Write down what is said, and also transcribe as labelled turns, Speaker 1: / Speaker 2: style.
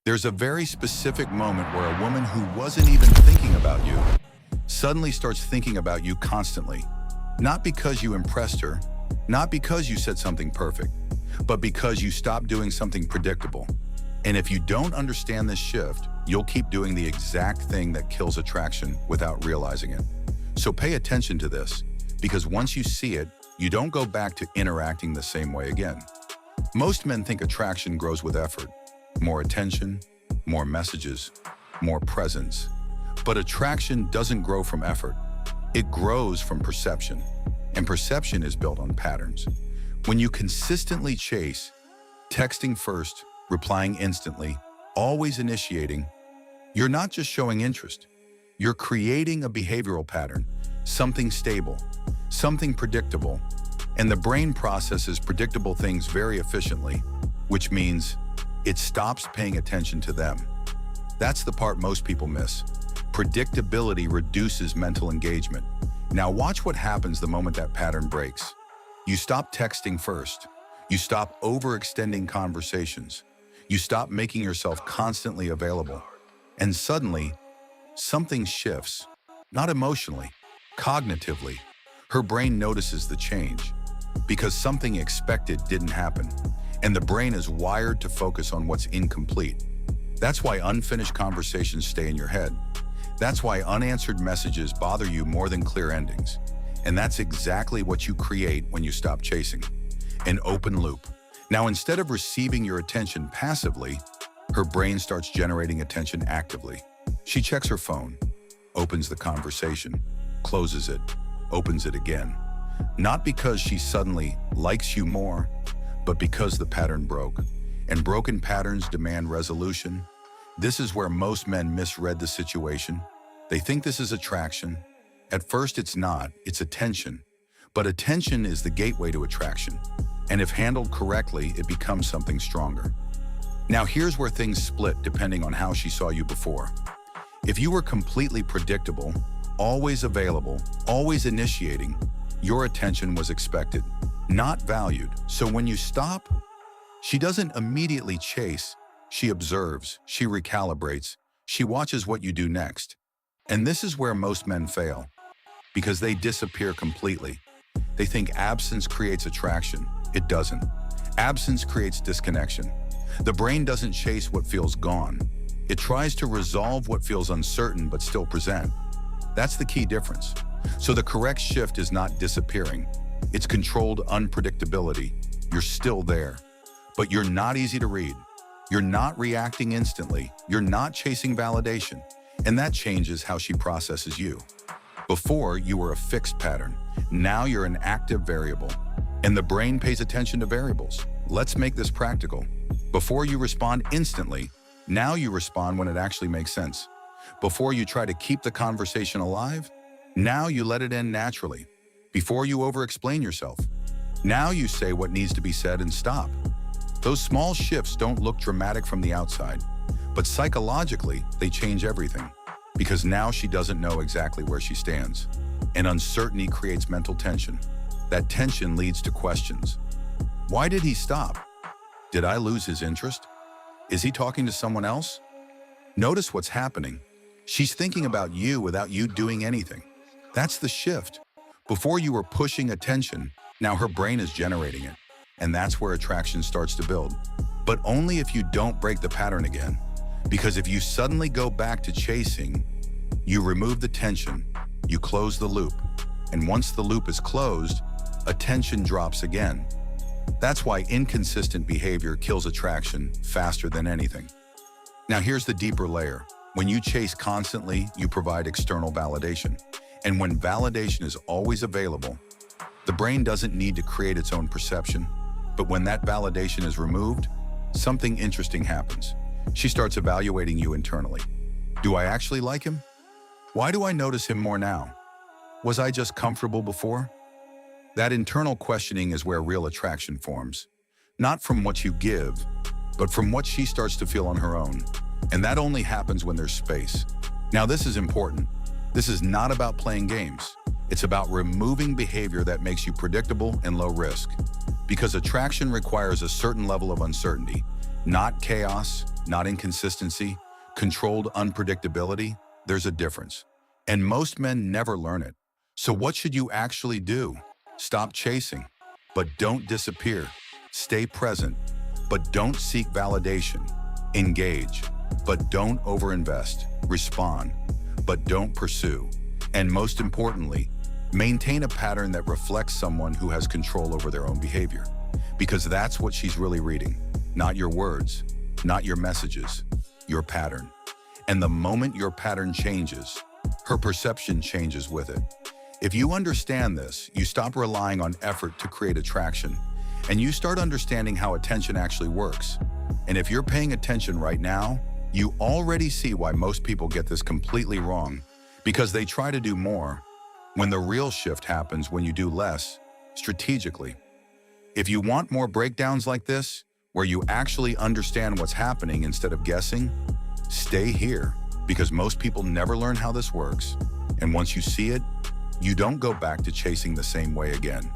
Speaker 1: There's a very specific moment where a woman who wasn't even thinking about you suddenly starts thinking about you constantly. Not because you impressed her, not because you said something perfect, but because you stopped doing something predictable. And if you don't understand this shift, you'll keep doing the exact thing that kills attraction without realizing it. So pay attention to this, because once you see it, you don't go back to interacting the same way again. Most men think attraction grows with effort. More attention, more messages, more presence. But attraction doesn't grow from effort. It grows from perception. And perception is built on patterns. When you consistently chase, texting first, replying instantly, always initiating, you're not just showing interest. You're creating a behavioral pattern, something stable, something predictable. And the brain processes predictable things very efficiently, which means it stops paying attention to them. That's the part most people miss. Predictability reduces mental engagement. Now watch what happens the moment that pattern breaks. You stop texting first. You stop overextending conversations. You stop making yourself constantly available. And suddenly, something shifts. Not emotionally, cognitively. Her brain notices the change because something expected didn't happen. And the brain is wired to focus on what's incomplete. That's why unfinished conversations stay in your head. That's why unanswered messages bother you more than clear endings. And that's exactly what you create when you stop chasing. An open loop. Now, instead of receiving your attention passively, her brain starts generating attention actively. She checks her phone, opens the conversation, closes it, opens it again. Not because she suddenly likes you more, but because the pattern broke. And broken patterns demand resolution. This is where most men misread the situation. They think this is attraction. At first it's not, it's attention. But attention is the gateway to attraction. And if handled correctly, it becomes something stronger. Now here's where things split depending on how she saw you before. If you were completely predictable, always available, always initiating, your attention was expected, not valued. So when you stop, she doesn't immediately chase. She observes, she recalibrates, she watches what you do next. And this is where most men fail, because they disappear completely. They think absence creates attraction. It doesn't. Absence creates disconnection. The brain doesn't chase what feels gone. It tries to resolve what feels uncertain but still present. That's the key difference. So the correct shift is not disappearing. It's controlled unpredictability. You're still there, but you're not easy to read. You're not reacting instantly. You're not chasing validation. And that changes how she processes you. Before, you were a fixed pattern. Now you're an active variable. And the brain pays attention to variables. Let's make this practical. Before you respond instantly, now you respond when it actually makes sense. Before you try to keep the conversation alive, now you let it end naturally. Before you over-explain yourself, now you say what needs to be said and stop. Those small shifts don't look dramatic from the outside, but psychologically, they change everything. Because now she doesn't know exactly where she stands. And uncertainty creates mental tension. That tension leads to questions. Why did he stop? Did I lose his interest? Is he talking to someone else? Notice what's happening. She's thinking about you without you doing anything. That's the shift. Before you were pushing attention, now her brain is generating it. And that's where attraction starts to build. But only if you don't break the pattern again. Because if you suddenly go back to chasing, you remove the tension, you close the loop. And once the loop is closed, attention drops again. That's why inconsistent behavior kills attraction faster than anything. Now here's the deeper layer. When you chase constantly, you provide external validation. And when validation is always available, the brain doesn't need to create its own perception. But when that validation is removed, something interesting happens. She starts evaluating you internally. Do I actually like him? Why do I notice him more now? Was I just comfortable before? That internal questioning is where real attraction forms. Not from what you give, but from what she starts to feel on her own. And that only happens when there's space. Now this is important. This is not about playing games. It's about removing behavior that makes you predictable and low risk. Because attraction requires a certain level of uncertainty, not chaos, not inconsistency, controlled unpredictability, there's a difference. And most men never learn it. So what should you actually do? Stop chasing, but don't disappear. Stay present, but don't seek validation. Engage, but don't overinvest. Respond, but don't pursue. And most importantly, maintain a pattern that reflects someone who has control over their own behavior. Because that's what she's really reading. Not your words, not your messages, your pattern. And the moment your pattern changes, her perception changes with it. If you understand this, you stop relying on effort to create attraction, and you start understanding how attention actually works. And if you're paying attention right now, you already see why most people get this completely wrong, because they try to do more, when the real shift happens when you do less, strategically. If you want more breakdowns like this, where you actually understand what's happening instead of guessing, stay here, because most people never learn how this works. And once you see it, you don't go back to chasing the same way again.